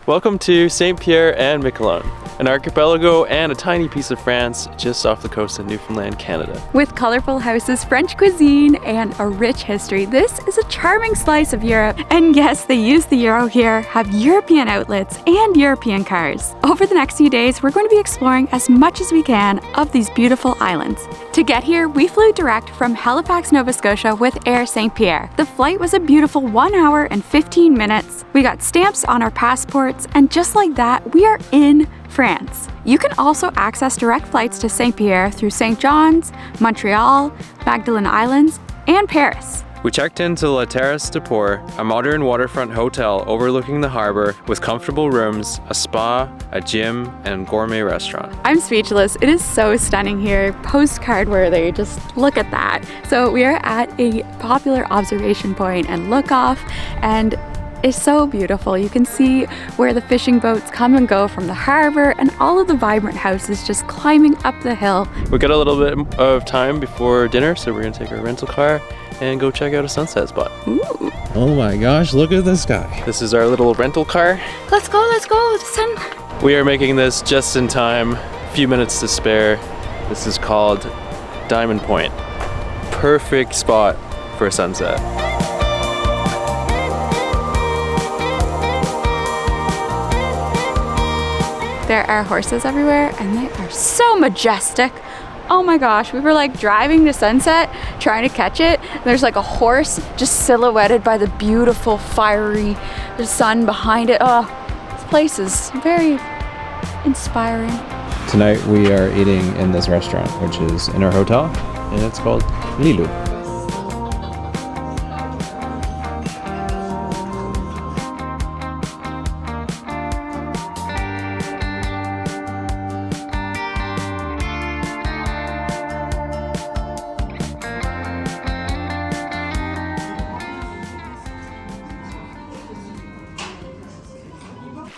Welcome to Saint Pierre and Miquelon, an archipelago and a tiny piece of France just off the coast of Newfoundland, Canada. With colorful houses, French cuisine, and a rich history, this is a charming slice of Europe. And yes, they use the euro here, have European outlets, and European cars. Over the next few days, we're going to be exploring as much as we can of these beautiful islands. To get here, we flew direct from Halifax, Nova Scotia with Air Saint Pierre. The flight was a beautiful 1 hour and 15 minutes. We got stamps on our passports, and just like that, we are in France. You can also access direct flights to Saint Pierre through St. John's, Montreal, Magdalen Islands, and Paris. We checked into the Terrasses du Port, a modern waterfront hotel overlooking the harbor with comfortable rooms, a spa, a gym, and gourmet restaurant. I'm speechless. It is so stunning here, postcard worthy. Just look at that. So we are at a popular observation point and look off, and it's so beautiful. You can see where the fishing boats come and go from the harbor and all of the vibrant houses just climbing up the hill. We got a little bit of time before dinner, so we're gonna take our rental car and go check out a sunset spot. Ooh. Oh my gosh, look at the sky. This is our little rental car. Let's go, the sun. We are making this just in time, a few minutes to spare. This is called Diamond Point. Perfect spot for a sunset. There are horses everywhere and they are so majestic. Oh my gosh, we were like driving to sunset, trying to catch it. There's like a horse just silhouetted by the beautiful fiery sun behind it. Oh, this place is very inspiring. Tonight we are eating in this restaurant, which is in our hotel, and it's called Lilu.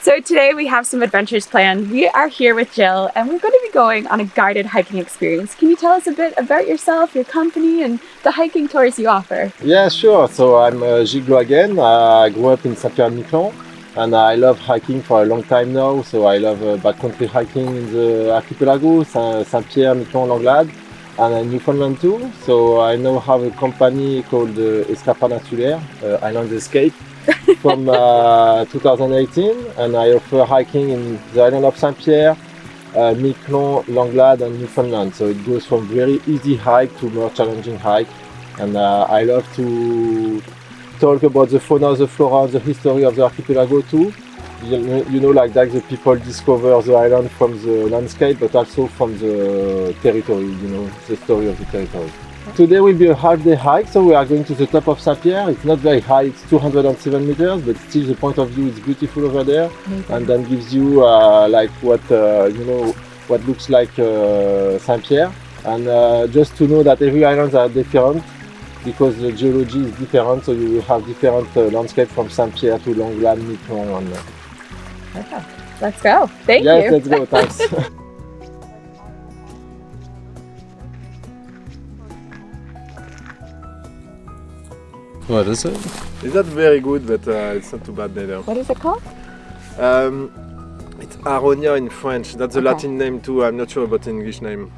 So today we have some adventures planned. We are here with Jill and we're going to be going on a guided hiking experience. Can you tell us a bit about yourself, your company, and the hiking tours you offer? Yeah, sure. So I'm Gilles again. I grew up in Saint Pierre and Miquelon and I love hiking for a long time now. So I love backcountry hiking in the archipelago, Saint Pierre, Miquelon, Langlade, and Newfoundland too. So I now have a company called Escapade Insulaire, Island Escape, from 2018, and I offer hiking in the island of Saint Pierre, Miquelon, Langlade, and Newfoundland. So it goes from very easy hike to more challenging hike, and I love to talk about the fauna, the flora, the history of the archipelago too. You know, like that the people discover the island from the landscape, but also from the territory, you know, the story of the territory. Today will be a half-day hike, so we are going to the top of Saint Pierre. It's not very high, it's 207 meters, but still the point of view is beautiful over there, and then gives you like what you know, what looks like Saint Pierre. And just to know that every island are different because the geology is different, so you will have different landscape from Saint Pierre to Langlade, Miquelon. Okay, let's go. Thank you. Yes, let's go. Thanks. What is it? It's not very good, but it's not too bad neither. What is it called? It's Aronia in French. That's the Okay. Latin name too. I'm not sure about the English name.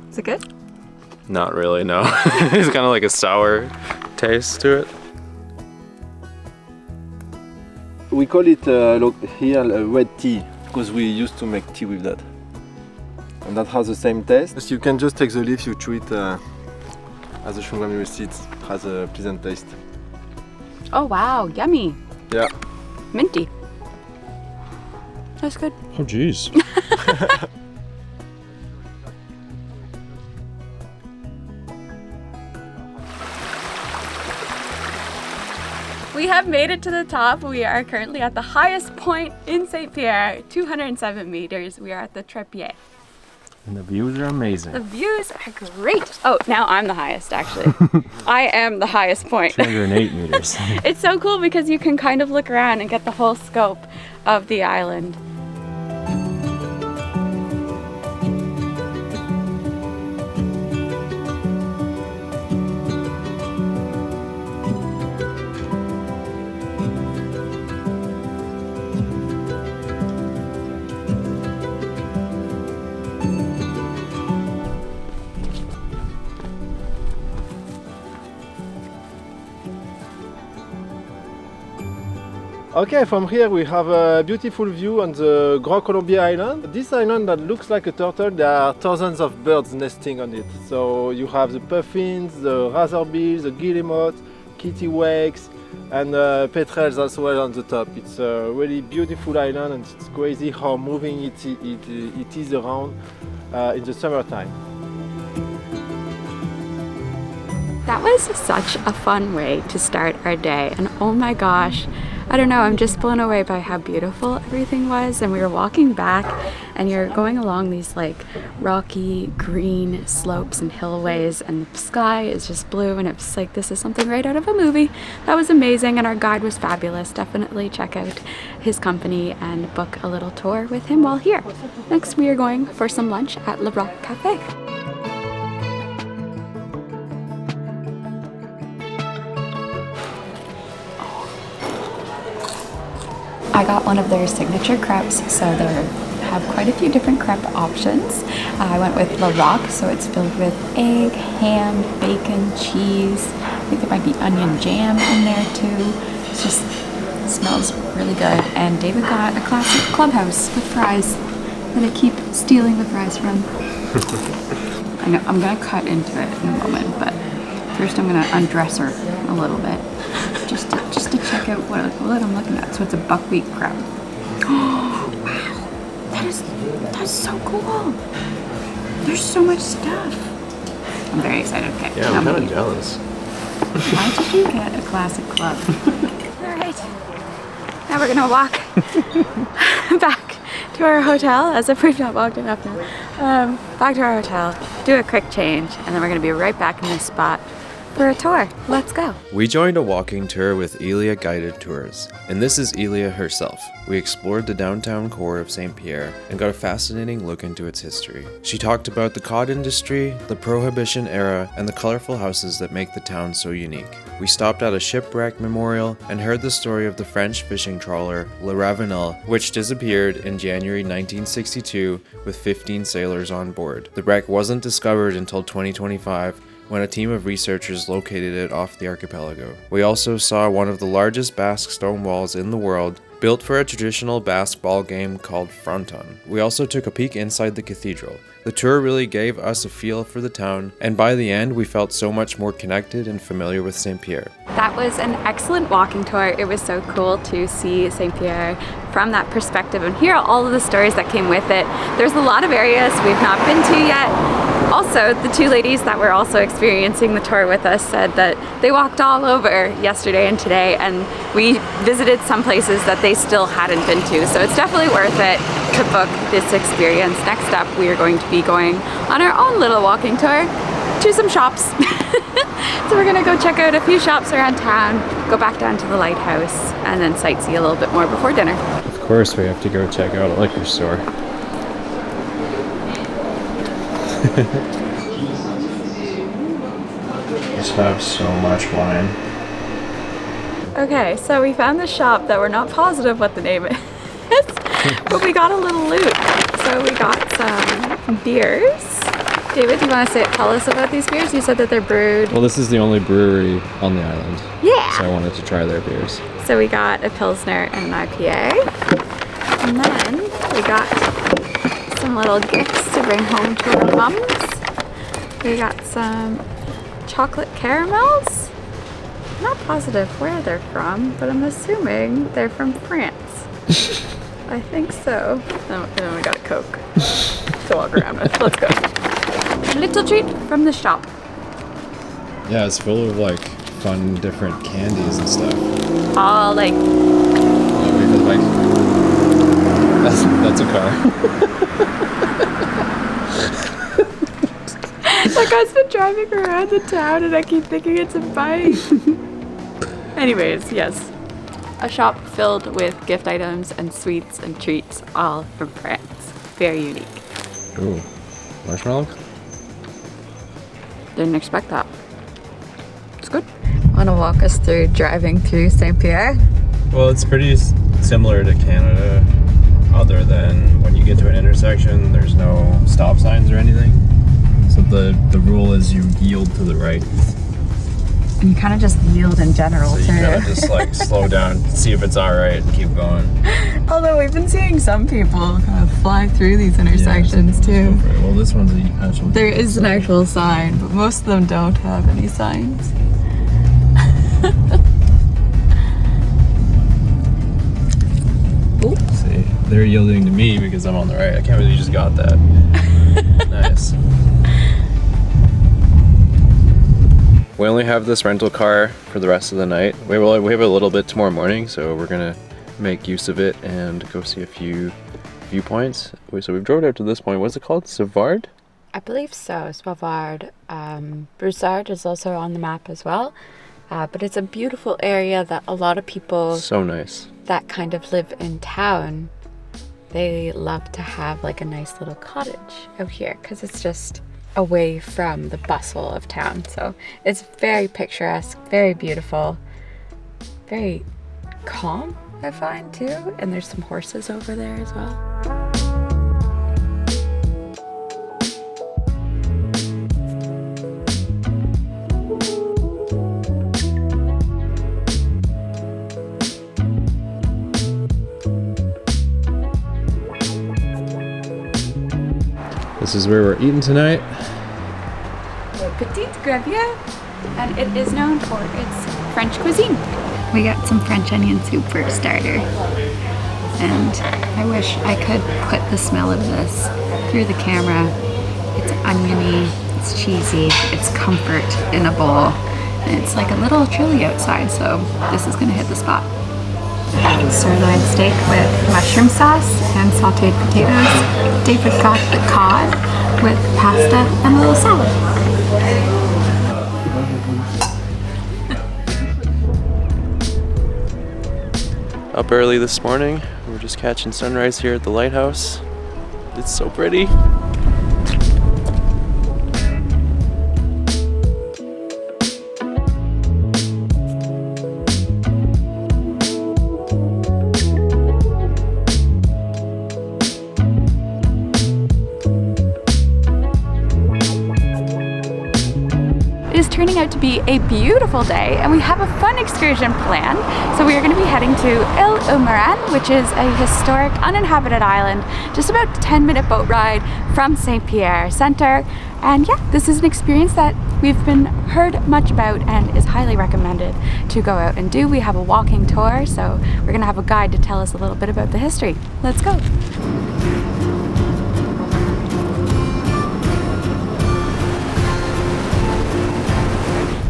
Is it good? Not really, no. It's kind of like a sour taste to it. We call it here red tea because we used to make tea with that. And that has the same taste. So you can just take the leaf, you chew it as a chewing gum receipt. It has a pleasant taste. Oh wow, yummy. Yeah. Minty. That's good. Oh geez. We have made it to the top. We are currently at the highest point in Saint Pierre, 207 meters. We are at the Trepied. And the views are amazing. The views are great. Oh, now I'm the highest actually. I am the highest point. 208 meters. It's so cool because you can kind of look around and get the whole scope of the island. Okay, from here we have a beautiful view on the Cormorandier island. This island that looks like a turtle, there are thousands of birds nesting on it. So you have the puffins, the razorbills, the guillemots, kittiwakes, and petrels as well on the top. It's a really beautiful island, and it's crazy how moving it is around in the summertime. That was such a fun way to start our day, and oh my gosh, I don't know, I'm just blown away by how beautiful everything was. And we were walking back and you're going along these like rocky green slopes and hillways, and the sky is just blue, and it's like this is something right out of a movie. That was amazing, and our guide was fabulous. Definitely check out his company and book a little tour with him while here. Next we are going for some lunch at Le Roc Cafe. I got one of their signature crepes, so they have quite a few different crepe options. I went with Le Roc, so it's filled with egg, ham, bacon, cheese. I think there might be onion jam in there too. It just smells really good. And David got a classic clubhouse with fries that I keep stealing the fries from. I'm gonna cut into it in a moment, but first I'm gonna undress her a little bit. Just to check out what I'm looking at. So it's a buckwheat crepe. Oh, wow. That's so cool. There's so much stuff. I'm very excited. Okay. Yeah, I'm kind of jealous. Why did you get a classic club? All right. Now we're gonna walk back to our hotel, as if we've not walked enough now. Back to our hotel, do a quick change, and then we're gonna be right back in this spot for a tour. Let's go. We joined a walking tour with Elea Guided Tours, and this is Elea herself. We explored the downtown core of Saint Pierre and got a fascinating look into its history. She talked about the cod industry, the Prohibition era, and the colorful houses that make the town so unique. We stopped at a shipwreck memorial and heard the story of the French fishing trawler Le Ravenel, which disappeared in January 1962 with 15 sailors on board. The wreck wasn't discovered until 2025, when a team of researchers located it off the archipelago. We also saw one of the largest Basque stone walls in the world, built for a traditional Basque ball game called fronton. We also took a peek inside the cathedral. The tour really gave us a feel for the town, and by the end we felt so much more connected and familiar with Saint Pierre. That was an excellent walking tour. It was so cool to see Saint Pierre from that perspective and hear all of the stories that came with it. There's a lot of areas we've not been to yet. Also, the two ladies that were also experiencing the tour with us said that they walked all over yesterday and today, and we visited some places that they still hadn't been to. So it's definitely worth it to book this experience. Next up, we are going to be going on our own little walking tour to some shops. So we're gonna go check out a few shops around town, go back down to the lighthouse, and then sightsee a little bit more before dinner. Of course, we have to go check out a liquor store. Just have so much wine. Okay, so we found the shop that we're not positive what the name is, but we got a little loot. So we got some beers. David, do you want to tell us about these beers? You said that they're brewed. Well, this is the only brewery on the island. Yeah. So I wanted to try their beers. So we got a Pilsner and an IPA. And then we got some little gifts to bring home to our mums. We got some chocolate caramels. I'm not positive where they're from, but I'm assuming they're from France. I think so. And then we got a Coke to walk around with. Let's go. A little treat from the shop. Yeah, it's full of like fun, different candies and stuff. All like. Oh, wait for the bike. That's a car. That guy's been driving around the town and I keep thinking it's a bike. Anyways, yes. A shop filled with gift items and sweets and treats, all from France. Very unique. Ooh, marshmallow? Didn't expect that. It's good. Want to walk us through driving through Saint Pierre? Well, it's pretty similar to Canada, other than when you get to an intersection, there's no stop signs or anything. So the rule is you yield to the right. And you kind of just yield in general So you kind of just like slow down, see if it's all right, and keep going. Although we've been seeing some people kind of fly through these intersections too. Well, this one's an actual. There is an actual sign, but most of them don't have any signs. See, they're yielding to me because I'm on the right. I can't believe you just got that. Nice. We only have this rental car for the rest of the night. We have a little bit tomorrow morning, so we're gonna make use of it and go see a few viewpoints. So we've drove out to this point. What's it called? Savard? I believe so, Savard. Brossard is also on the map as well. But it's a beautiful area that a lot of people So nice. that kind of live in town, they love to have like a nice little cottage out here because it's just away from the bustle of town. So it's very picturesque, very beautiful, very calm, I find too. And there's some horses over there as well. This is where we're eating tonight. P'tits Graviers, and it is known for its French cuisine. We got some French onion soup for a starter, and I wish I could put the smell of this through the camera. It's oniony, it's cheesy, it's comfort in a bowl, and it's like a little chilly outside, so this is gonna hit the spot. Sirloin steak with mushroom sauce and sauteed potatoes. David got the cod with pasta and a little salad. Up early this morning, we're just catching sunrise here at the lighthouse. It's so pretty. Turning out to be a beautiful day, and we have a fun excursion planned. So we are going to be heading to Marin, which is a historic uninhabited island, just about a 10-minute boat ride from Saint Pierre Center. And yeah, this is an experience that we've been heard much about and is highly recommended to go out and do. We have a walking tour, so we're going to have a guide to tell us a little bit about the history. Let's go.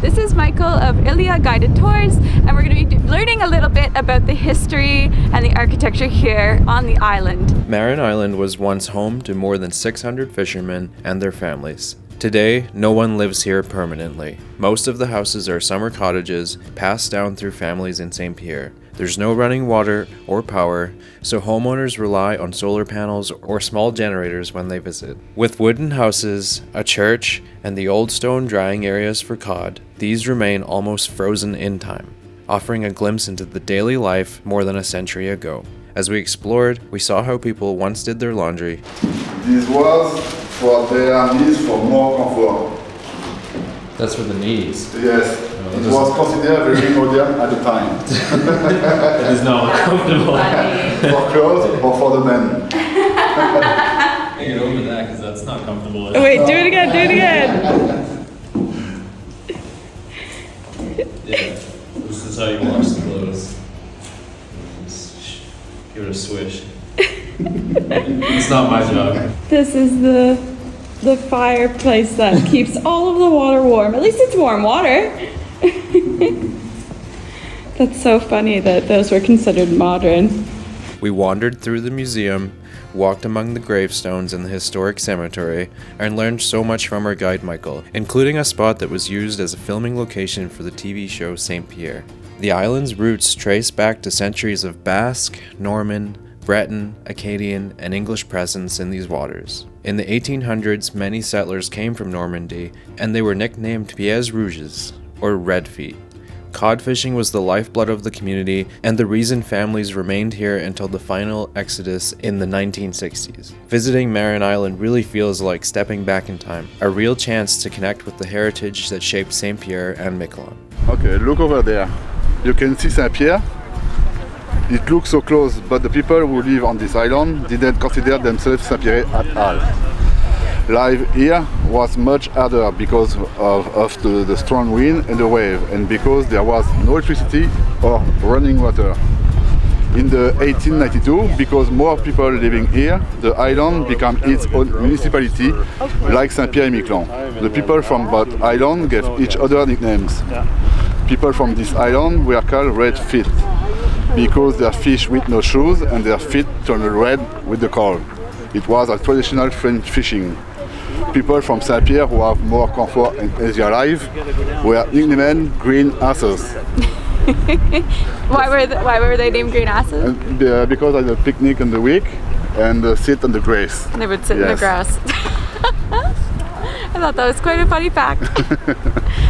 This is Michael of Elea Guided Tours, and we're going to be learning a little bit about the history and the architecture here on the island. Marin Island was once home to more than 600 fishermen and their families. Today, no one lives here permanently. Most of the houses are summer cottages passed down through families in Saint Pierre. There's no running water or power, so homeowners rely on solar panels or small generators when they visit. With wooden houses, a church, and the old stone drying areas for cod, these remain almost frozen in time, offering a glimpse into the daily life more than a century ago. As we explored, we saw how people once did their laundry. This was for their needs for more comfort. That's for the knees. Yes, it was considered very modern at the time. It is not comfortable. For clothes or for the men. Get over that because that's not comfortable. Wait, do it again, do it again. Yeah, this is how you wash the clothes. Just give it a swish. It's not my job. This is the fireplace that keeps all of the water warm. At least it's warm water. That's so funny that those were considered modern. We wandered through the museum, walked among the gravestones in the historic cemetery, and learned so much from our guide Michael, including a spot that was used as a filming location for the TV show Saint Pierre. The island's roots trace back to centuries of Basque, Norman, Breton, Acadian, and English presence in these waters. In the 1800s, many settlers came from Normandy, and they were nicknamed Pieds Rouges, or Red Feet. Cod fishing was the lifeblood of the community, and the reason families remained here until the final exodus in the 1960s. Visiting Marin Island really feels like stepping back in time, a real chance to connect with the heritage that shaped Saint Pierre and Miquelon. Okay, look over there. You can see Saint Pierre. It looks so close, but the people who live on this island didn't consider themselves Saint Pierre at all. Life here was much harder because of the strong wind and the wave, and because there was no electricity or running water. In the 1892, because more people living here, the island became its own municipality, like Saint Pierre and Miquelon. The people from both islands gave each other nicknames. People from this island were called red feet, because they fish with no shoes and their feet turned red with the cold. It was a traditional French fishing. People from Saint Pierre who have more comfort and easier life were nicknamed green asses. Why were they named green asses? Because of the picnic in the week and sit on the grass. They would sit in the grass. I thought that was quite a funny fact.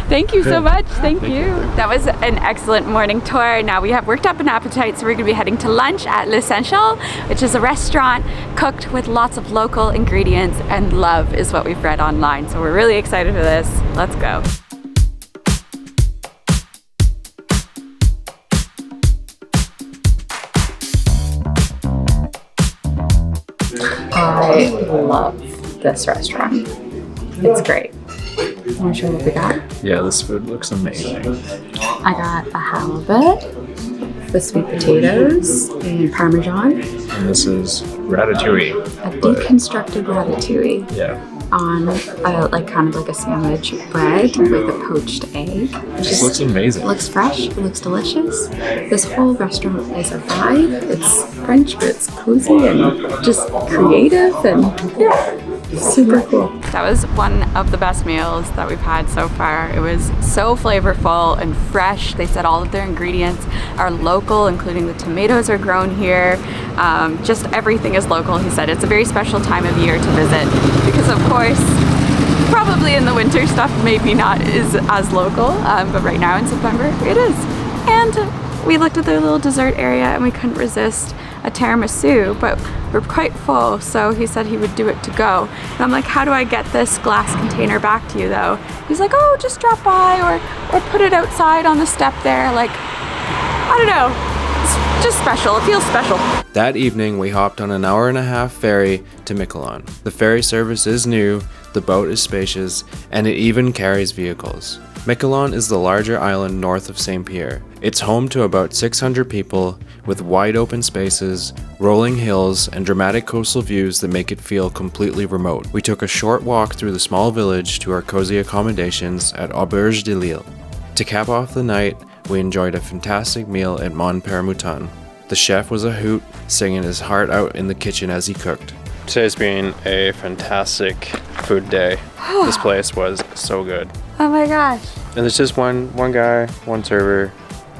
Thank you so much. Thank you. That was an excellent morning tour. Now we have worked up an appetite, so we're going to be heading to lunch at L'Essential, which is a restaurant cooked with lots of local ingredients, and love is what we've read online. So we're really excited for this. Let's go. I love this restaurant. It's great. Want to show what we got? Yeah, this food looks amazing. I got a halibut with sweet potatoes and parmesan. And this is ratatouille. A deconstructed ratatouille. Yeah. On like kind of like a sandwich bread with a poached egg. This looks amazing. It looks fresh, it looks delicious. This whole restaurant is a vibe. It's French, but it's cozy and just creative and yeah, super cool. That was one of the best meals that we've had so far. It was so flavorful and fresh. They said all of their ingredients are local, including the tomatoes are grown here. Just everything is local, he said. It's a very special time of year to visit because, of course, probably in the winter stuff maybe not is as local, but right now in September it is. And we looked at their little dessert area and we couldn't resist a tiramisu, but we're quite full, so he said he would do it to go. And I'm like, how do I get this glass container back to you though? He's like, oh, just drop by or put it outside on the step there. Like, I don't know. It's just special. It feels special. That evening, we hopped on an hour-and-a-half ferry to Miquelon. The ferry service is new, the boat is spacious, and it even carries vehicles. Miquelon is the larger island north of Saint Pierre. It's home to about 600 people, with wide open spaces, rolling hills, and dramatic coastal views that make it feel completely remote. We took a short walk through the small village to our cozy accommodations at Auberge de l'Île. To cap off the night, we enjoyed a fantastic meal at Pere Mouton. The chef was a hoot, singing his heart out in the kitchen as he cooked. Today's been a fantastic food day. This place was so good. Oh my gosh. And there's just one guy, one server,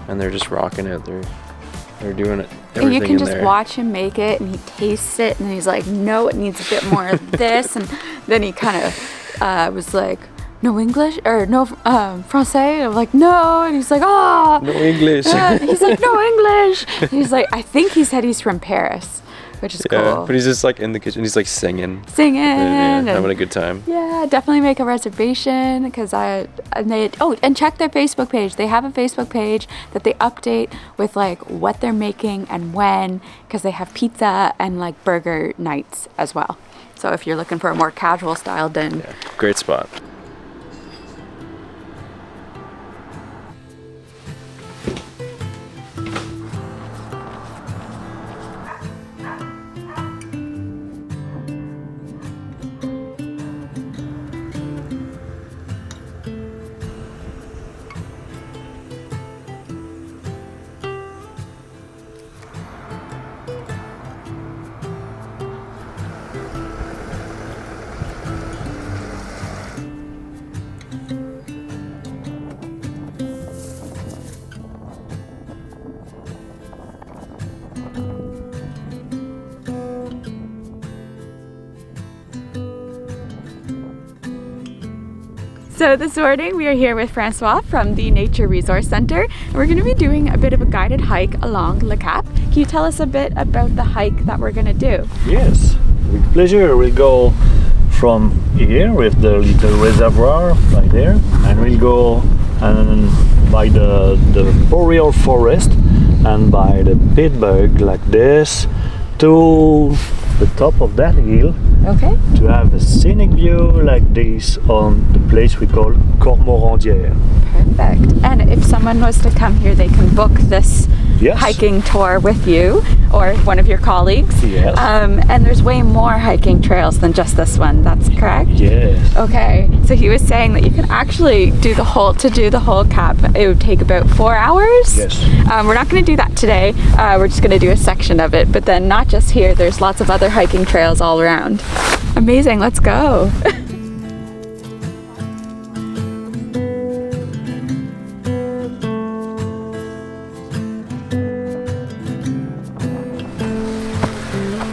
and they're just rocking it. They're doing it. And you can just watch him make it, and he tastes it, and he's like, no, it needs a bit more of this. And then he kind of was like, no English or no Francais. I'm like, no. And he's like, oh, no English. He's like, no English. And he's like, I think he said he's from Paris, which is cool. But he's just like in the kitchen. He's like singing, and having a good time. Yeah, definitely make a reservation because and check their Facebook page. They have a Facebook page that they update with like what they're making and when, because they have pizza and like burger nights as well. So if you're looking for a more casual style, then great spot. So this morning we are here with Francois from the Nature Resource Center, and we're going to be doing a bit of a guided hike along Le Cap. Can you tell us a bit about the hike that we're going to do? Yes, with pleasure. We'll go from here with the little reservoir right there, and we'll go and by the boreal forest and by the pitbug like this to the top of that hill. Okay. To have a scenic view like this on the place we call Cormorandier. Perfect. And if someone was to come here, they can book this Yes. hiking tour with you or one of your colleagues. Yes. And there's way more hiking trails than just this one. That's correct? Yes. Okay. So he was saying that you can actually do the whole cap. It would take about 4 hours. Yes. We're not going to do that today. We're just going to do a section of it. But then not just here, there's lots of other hiking trails all around. Amazing. Let's go.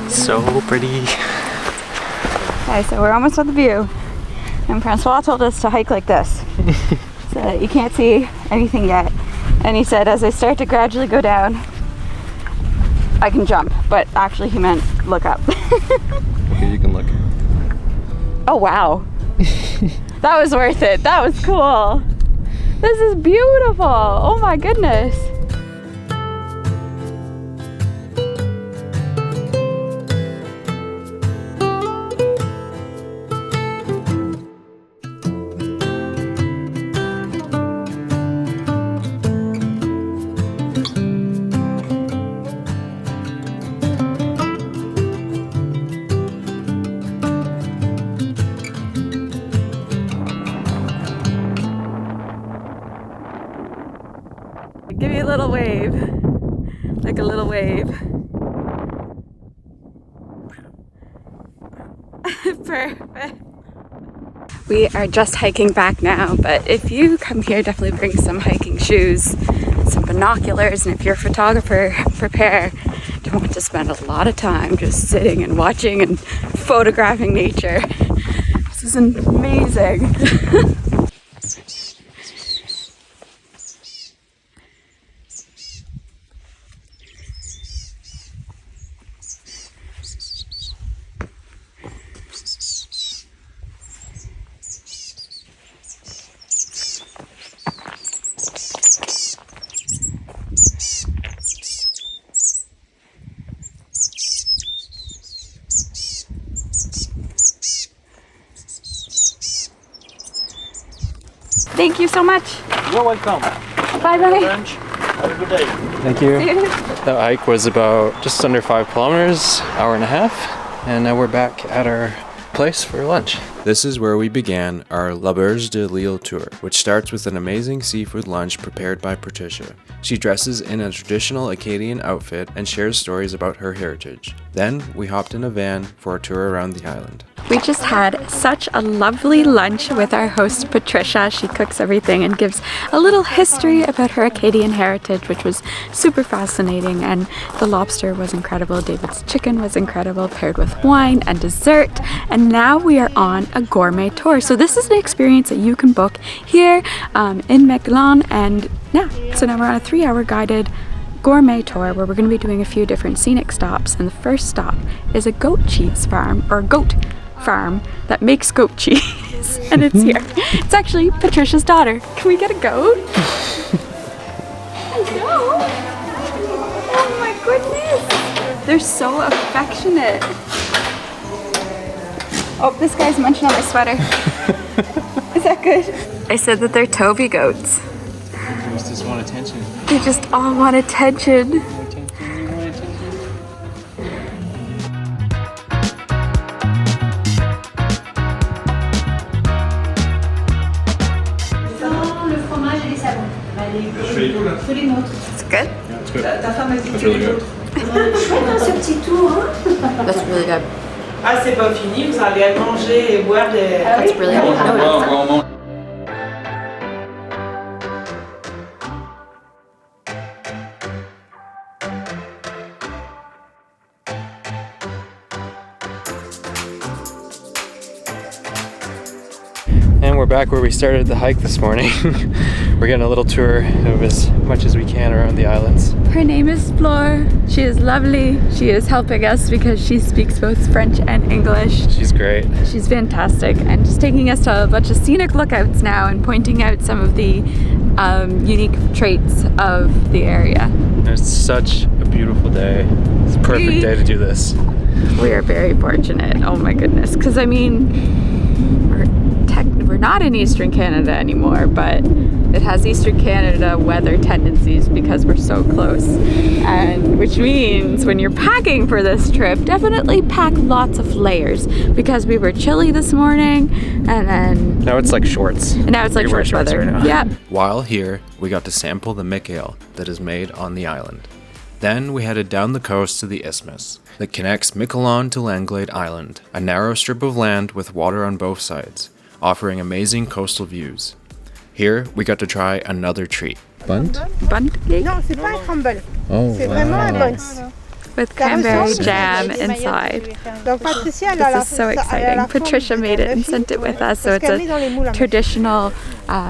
So pretty. Okay, so we're almost at the view. And Francois told us to hike like this. So that you can't see anything yet. And he said as I start to gradually go down, I can jump. But actually he meant look up. Okay, you can look. Oh wow. That was worth it. That was cool. This is beautiful. Oh my goodness. Give you a little wave, like a little wave. Perfect. We are just hiking back now, but if you come here, definitely bring some hiking shoes, some binoculars, and if you're a photographer, prepare. Don't want to spend a lot of time just sitting and watching and photographing nature. This is amazing. Thank you so much. You're welcome. Bye bye. Lunch. Have a good day. Thank you. See you. That hike was about just under 5 kilometers, hour and a half, and now we're back at our place for lunch. This is where we began our L'Auberge de l'Île tour, which starts with an amazing seafood lunch prepared by Patricia. She dresses in a traditional Acadian outfit and shares stories about her heritage. Then we hopped in a van for a tour around the island. We just had such a lovely lunch with our host Patricia. She cooks everything and gives a little history about her Acadian heritage, which was super fascinating, and the lobster was incredible. David's chicken was incredible, paired with wine and dessert. And now we are on a gourmet tour. So this is an experience that you can book here in Miquelon, and so now we're on a 3-hour guided gourmet tour where we're going to be doing a few different scenic stops, and the first stop is a goat cheese farm, or goat farm that makes goat cheese. And it's here. It's actually Patricia's daughter. Can we get a goat? Hello. Oh my goodness. They're so affectionate. Oh, this guy's munching on my sweater. Is that good? I said that they're Toby goats. They just want attention. They just all want attention. It's good? Yeah, it's good. That's really good. That's really good. Ah, c'est pas fini, vous allez aller manger et boire des... That's really good. And we're back where we started the hike this morning. We're getting a little tour of as much as we can around the islands. Her name is Flore. She is lovely. She is helping us because she speaks both French and English. She's great. She's fantastic and just taking us to a bunch of scenic lookouts now and pointing out some of the unique traits of the area. It's such a beautiful day. It's a perfect day to do this. We are very fortunate. Oh my goodness. Because I mean, we're not in Eastern Canada anymore, but it has Eastern Canada weather tendencies because we're so close. And which means when you're packing for this trip, definitely pack lots of layers because we were chilly this morning and then... Now it's like shorts. And now it's like shorts weather. Right now. Yeah. While here, we got to sample the Mick Ale that is made on the island. Then we headed down the coast to the isthmus that connects Miquelon to Langlade Island, a narrow strip of land with water on both sides, offering amazing coastal views. Here, we got to try another treat. Bunt? Bunt cake? Non, c'est pas un crumble. Oh, C'est vraiment un buns. With cranberry jam inside. Donc Patricia, elle a This la- is so elle a la exciting. forme Patricia made it and sent it with us, so it's a traditional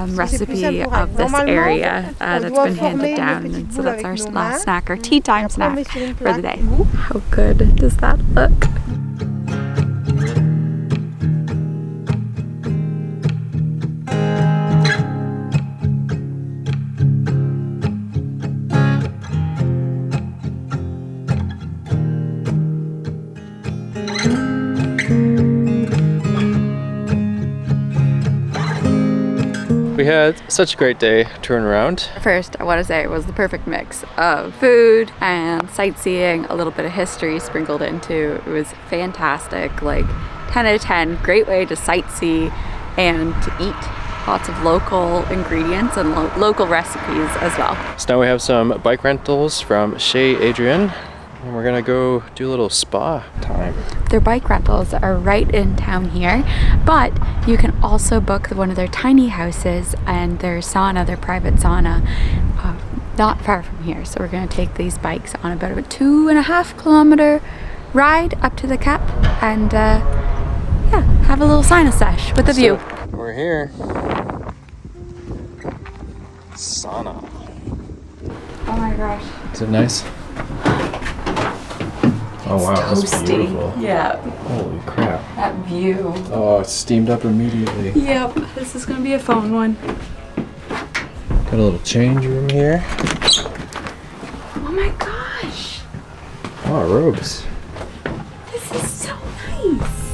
recipe of this area that's been handed down. And so that's our last snack, our tea time snack for the day. How good does that look? We had such a great day touring around. First, I want to say it was the perfect mix of food and sightseeing, a little bit of history sprinkled into. It was fantastic, like 10 out of 10, great way to sightsee and to eat. Lots of local ingredients and local recipes as well. So now we have some bike rentals from Chez Adrien. And we're gonna go do a little spa time. Their bike rentals are right in town here, but you can also book one of their tiny houses and their sauna, their private sauna, not far from here. So we're gonna take these bikes on about a 2.5 kilometer ride up to the Cap and yeah, have a little sauna sesh with a view. We're here. Sauna. Oh my gosh. Is it nice? Oh wow, that's beautiful. Yeah, Holy crap. that view. Oh, it's steamed up immediately. Yep, this is gonna be a fun one. Got a little change room here. Oh my gosh, Oh, robes. this is so nice.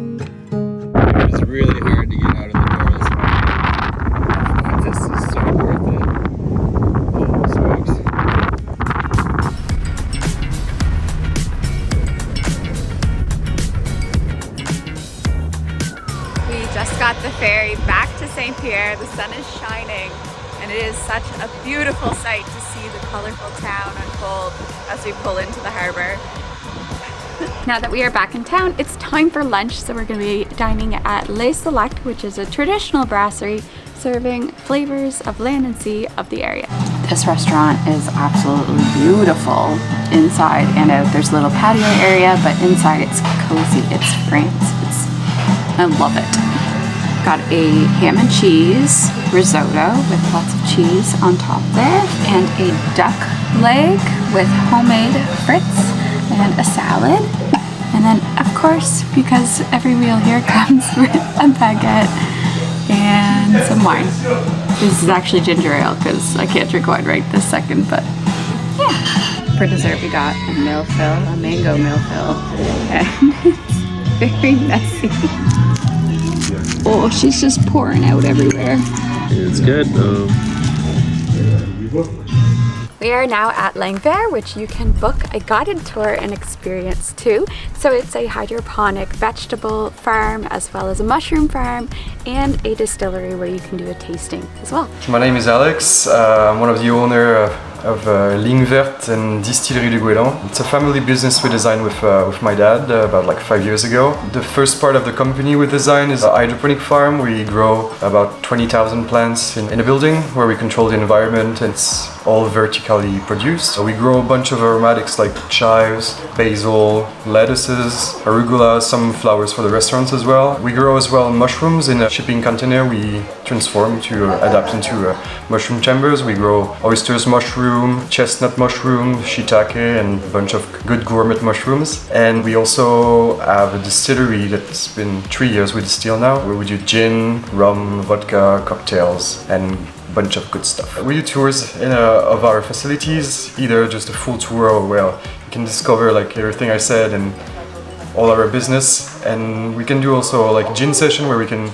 It's really hard to get out of the door this morning. But this is so worth it. Holy smokes. We just got the ferry back to Saint Pierre. The sun is shining and it is such a beautiful sight to see the colorful town unfold as we pull into the harbor. Now that we are back in town, it's time for lunch, so we're going to be dining at Le Select, which is a traditional brasserie serving flavors of land and sea of the area. This restaurant is absolutely beautiful inside and out. There's a little patio area, but inside it's cozy. It's France. I love it. Got a ham and cheese risotto with lots of cheese on top there, and a duck leg with homemade frites and a salad. And then, of course, because every meal here comes with a baguette and some wine. This is actually ginger ale because I can't drink wine right this second, but yeah. For dessert, we got a millefil, a mango millefil, and it's very messy. Oh, she's just pouring out everywhere. It's good though. We are now at Ligne Verte, which you can book a guided tour and experience too. So it's a hydroponic vegetable farm as well as a mushroom farm and a distillery where you can do a tasting as well. My name is Alex. I'm one of the owners of Ligne Verte and Distillerie du Guélan. It's a family business we designed with my dad about like 5 years ago. The first part of the company we designed is a hydroponic farm. We grow about 20,000 plants in a building where we control the environment. It's all vertically produced. We grow a bunch of aromatics like chives, basil, lettuces, arugula, some flowers for the restaurants as well. We grow as well mushrooms in a shipping container. We transform to adapt into mushroom chambers. We grow oysters, mushroom, chestnut mushroom, shiitake, and a bunch of good gourmet mushrooms. And we also have a distillery that's been 3 years we distill now, where we do gin, rum, vodka, cocktails, and bunch of good stuff. We do tours of our facilities, either just a full tour or well, you can discover like everything I said and all our business. And we can do also like gin session where we can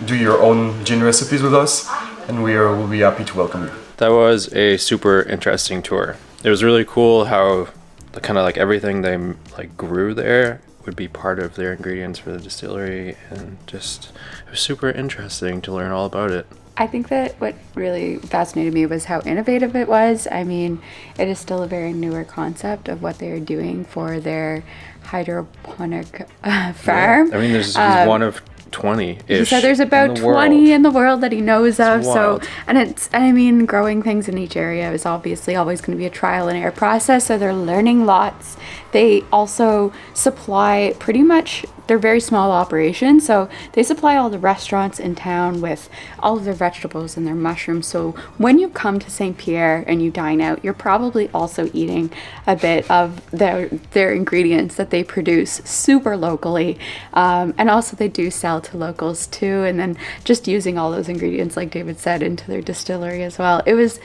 do your own gin recipes with us, and we'll be happy to welcome you. That was a super interesting tour. It was really cool how the kind of like everything they like grew there would be part of their ingredients for the distillery, and just it was super interesting to learn all about it. I think that what really fascinated me was how innovative it was. I mean, it is still a very newer concept of what they're doing for their hydroponic farm. Yeah. I mean, he's one of 20-ish. He said there's about 20 in the world that he knows of. So, and I mean, growing things in each area is obviously always going to be a trial and error process. So they're learning lots. They also supply pretty much, they're very small operations. So they supply all the restaurants in town with all of their vegetables and their mushrooms. So when you come to Saint Pierre and you dine out, you're probably also eating a bit of their ingredients that they produce super locally. And also they do sell to locals too. And then just using all those ingredients, like David said, into their distillery as well. It was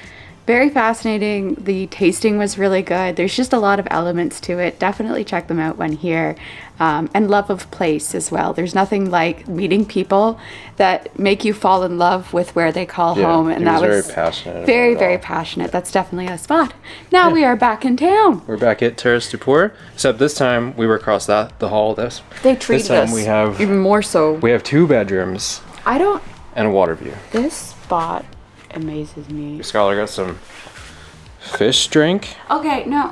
very fascinating. The tasting was really good. There's just a lot of elements to it. Definitely check them out when here. And love of place as well. There's nothing like meeting people that make you fall in love with where they call home. And that was very passionate. Very passionate. That's definitely a spot. Now we are back in town. We're back at Terrasses du Port, except this time we were across the hall. They treated us we have even more so. We have 2 bedrooms. And a water view. This spot amazes me. Skylar got some fish drink. Okay, no,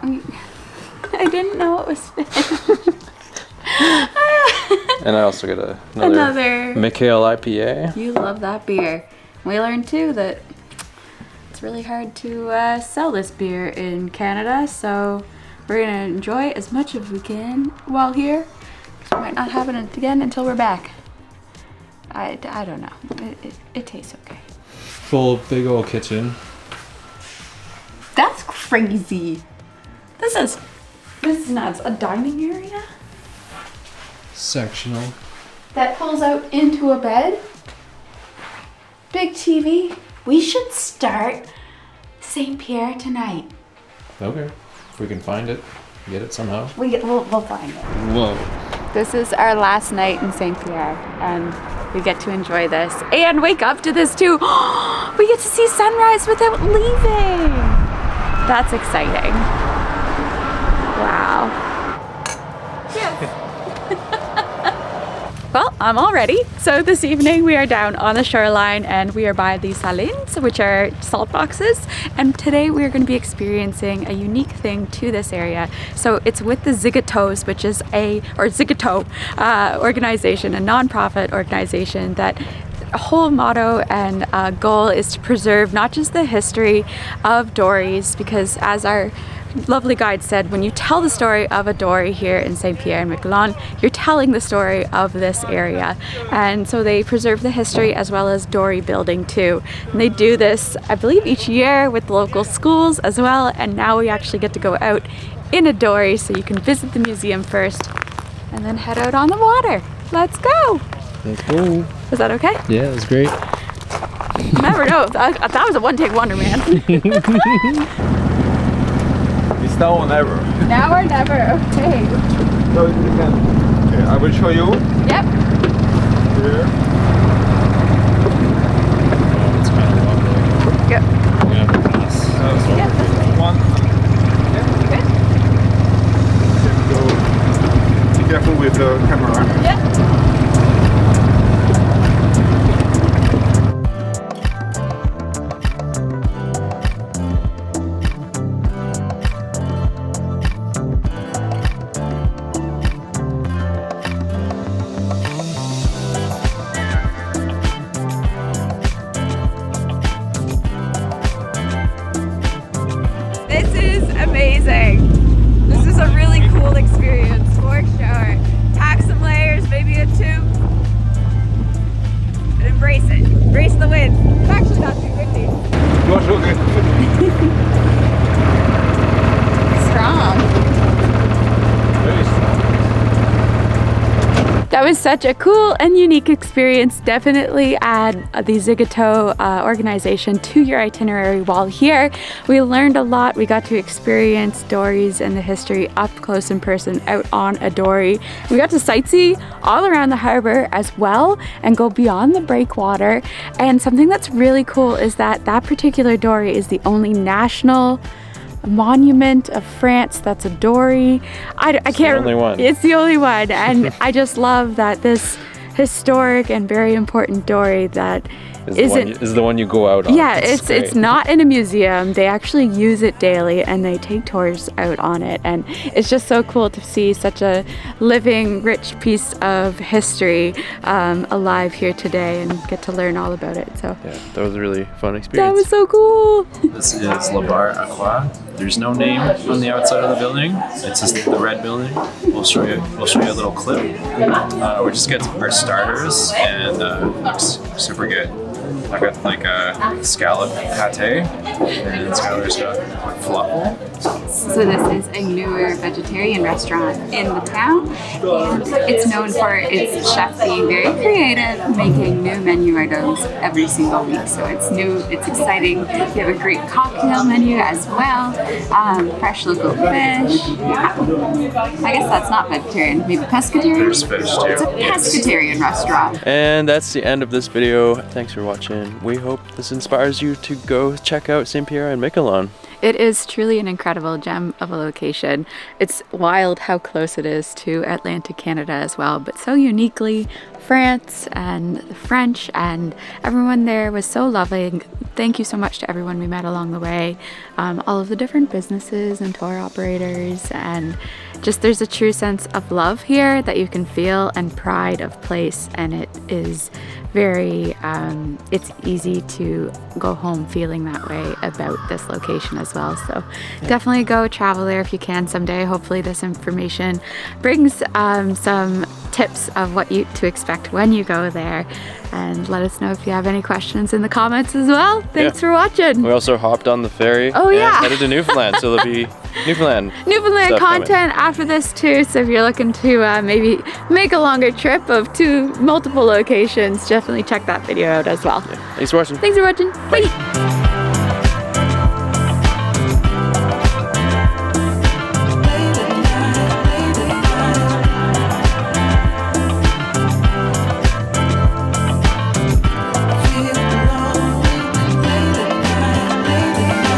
I didn't know it was fish. And I also got another Mikhail IPA. You love that beer. We learned too that it's really hard to sell this beer in Canada, so we're gonna enjoy as much as we can while here. We might not have it again until we're back. I don't know. It tastes okay. Full big old kitchen. That's crazy. This is nuts. A dining area Sectional. that pulls out into a bed. Big TV. We should start Saint Pierre tonight. Okay. If we can find it, get it somehow. We'll find it. Whoa. This is our last night in Saint Pierre, and we get to enjoy this and wake up to this too. We get to see sunrise without leaving. That's exciting. Wow. Yes. Well, I'm all ready. So this evening we are down on the shoreline and we are by the salines, which are salt boxes. And today we are going to be experiencing a unique thing to this area. So it's with the Zigotos, which is Zigoto organization, a non-profit organization that whole motto and goal is to preserve not just the history of dories, because as our lovely guide said, when you tell the story of a dory here in Saint Pierre and Miquelon, you're telling the story of this area. And so they preserve the history as well as dory building too. And they do this, I believe, each year with local schools as well. And now we actually get to go out in a dory, so you can visit the museum first and then head out on the water. Let's go. Let's go. Was that okay? Yeah, it was great. Never know. That was a one-take wonder, man. It's now or never. Now or never. Okay. So you can. Okay, I will show you. Yep. Here. It's kind of lovely. Yep. We're gonna have a blast. amazing. This is a really cool experience for sure. Tack some layers, maybe a tube, and embrace it. Embrace the wind. It's actually not too windy. Strong. Very strong. That was such a cool and unique experience. Definitely add the Zigotos organization to your itinerary while here. We learned a lot. We got to experience Dories and the history up close in person out on a Dory. We got to sightsee all around the harbor as well and go beyond the breakwater. And something that's really cool is that that particular Dory is the only national monument of France that's a Dory. I can't. It's the only one. It's the only one, and I just love that this historic and very important Dory that is the one you go out on. Yeah, it's not in a museum. They actually use it daily, and they take tours out on it, and it's just so cool to see such a living, rich piece of history alive here today, and get to learn all about it. So yeah, that was a really fun experience. That was so cool. This is La Bar Aqua. There's no name on the outside of the building. It's just the red building. We'll show you a little clip. We just get our starters, and it looks super good. I've got like a scallop pate, and Skylar's got falafel. So this is a newer vegetarian restaurant in the town, and it's known for its chef being very creative, making new menu items every single week. So it's new, it's exciting. They have a great cocktail menu as well, fresh local fish. I guess that's not vegetarian, maybe pescatarian? There's fish too. It's a pescatarian restaurant. And that's the end of this video. Thanks for watching. We hope this inspires you to go check out Saint Pierre and Miquelon. It is truly an incredible gem of a location. It's wild how close it is to Atlantic Canada as well, but so uniquely France and the French, and everyone there was so lovely. Thank you so much to everyone we met along the way, all of the different businesses and tour operators, and just there's a true sense of love here that you can feel, and pride of place, and it is very it's easy to go home feeling that way about this location as well. So definitely go travel there if you can someday. Hopefully this information brings some tips of what to expect when you go there, and let us know if you have any questions in the comments as well. Thanks for watching. We also hopped on the ferry and headed to Newfoundland, so there'll be Newfoundland content after this too. So if you're looking to maybe make a longer trip to multiple locations, definitely check that video out as well. Thanks for watching. Bye.